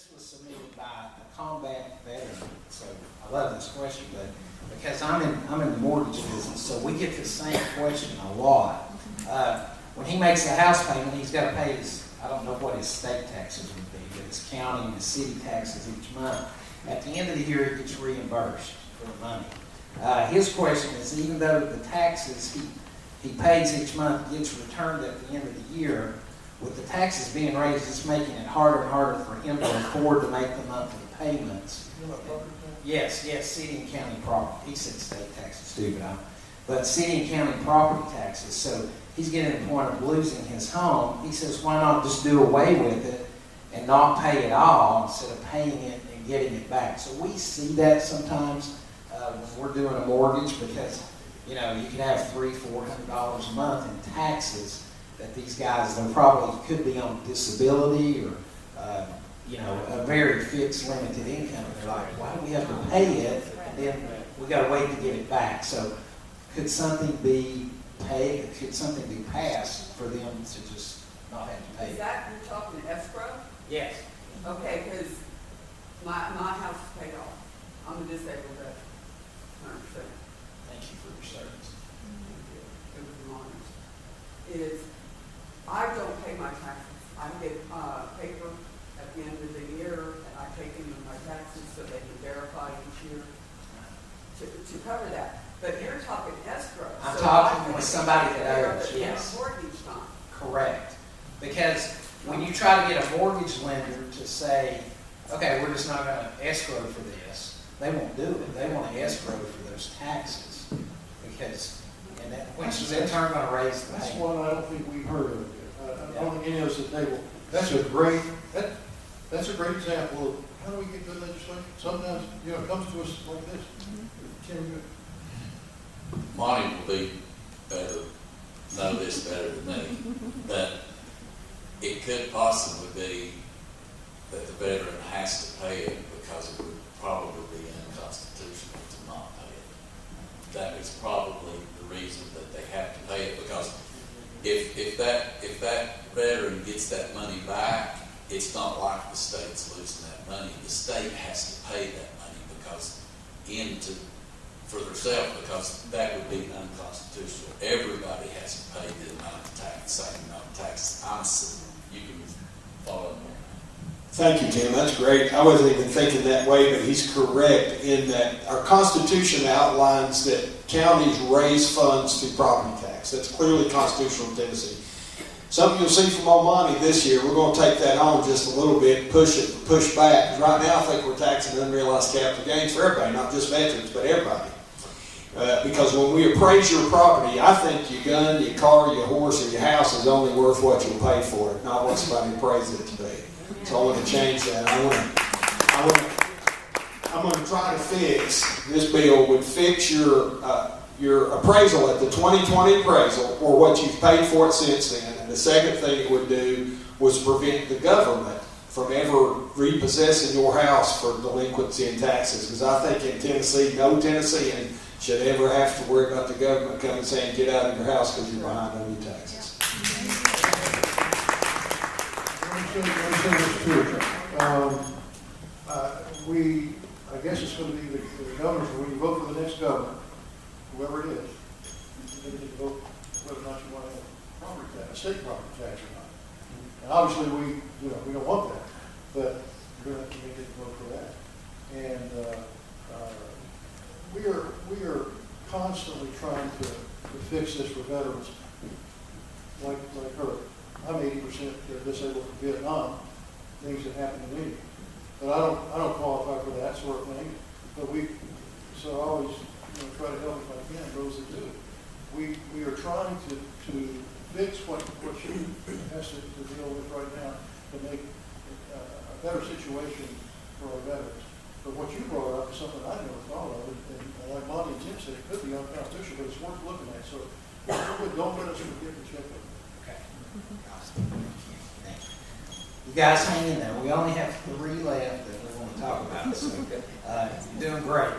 this was submitted by a combat veteran, so I love this question, but because I'm in the mortgage business, so we get the same question a lot. When he makes a house payment, he's got to pay his, I don't know what his state taxes would be, but his county and his city taxes each month. At the end of the year, he gets reimbursed for the money. His question is, even though the taxes he pays each month gets returned at the end of the year, with the taxes being raised, it's making it harder and harder for him to afford to make the monthly payments. Yes, city and county property. He said state taxes too, but city and county property taxes. So he's getting to the point of losing his home. He says, why not just do away with it and not pay it all instead of paying it and getting it back? So we see that sometimes when we're doing a mortgage, because you can have $300-400 a month in taxes that these guys, they probably could be on disability or a very fixed limited income. And they're like, why do we have to pay it? And then we got to wait to get it back. So could something be paid? Could something be passed for them to just not have to pay it? Is that, you're talking escrow? Yes. Okay, because my house is paid off. I'm a disabled veteran, 100%. Thank you for your service. It was an honor. Is I don't pay my taxes. I get paper at the end of the year, and I take into my taxes so they can verify each year to cover that. But you're talking escrow. I'm so talking with somebody that owes, yes. Mortgage time. Correct. Because when you try to get a mortgage lender to say, okay, we're just not going to escrow for this, they won't do it. They want to escrow for those taxes. Because, which is in turn going to raise the That's payment. one I don't think we've heard of. I don't think any of us at the table. That's a great example of how do we get good legislation. Sometimes, it comes to us like this. Can Monty will be better, know this better than me, but it could possibly be that the veteran has to pay it because it would probably be unconstitutional to not pay it. That is probably the reason that they have to pay it, because if that veteran gets that money back, it's not like the state's losing that money. The state has to pay that money for themselves, because that would be unconstitutional. Everybody has to pay the amount of tax, same amount of taxes. You can follow me. Thank you, Tim. That's great. I wasn't even thinking that way, but he's correct in that our Constitution outlines that counties raise funds through property tax. That's clearly constitutional in Tennessee. Something you'll see from Omani this year, we're going to take that on just a little bit, push back. Because right now I think we're taxing unrealized capital gains for everybody, not just veterans, but everybody. Because when we appraise your property, I think your gun, your car, your horse, or your house is only worth what you'll pay for it, not what somebody appraised it to be. So I want to change that. I'm going to try to fix, this bill would fix your appraisal at the 2020 appraisal, or what you've paid for it since then. And the second thing it would do was prevent the government from ever repossessing your house for delinquency in taxes. Because I think in Tennessee, no Tennessean should ever have to worry about the government coming saying, get out of your house because you're behind on your taxes. I guess it's going to be the governor, when you vote for the next governor, whoever it is, you need to vote whether or not you want to have property tax, state property tax or not. And obviously we don't want that, but we're going to need to vote for that. And we are constantly trying to fix this for veterans like her. I'm 80% disabled from Vietnam, things that happened to me. But I don't qualify for that sort of thing. But so I always try to help if I can, those that do it. We are trying to fix what she has to deal with right now to make a better situation for our veterans. But what you brought up is something I never thought of, and like Monty and Tim said, it could be unconstitutional, but it's worth looking at. So don't let us forget to check it. Okay. You guys hang in there. We only have 3 left that we want to talk about, so you're doing great.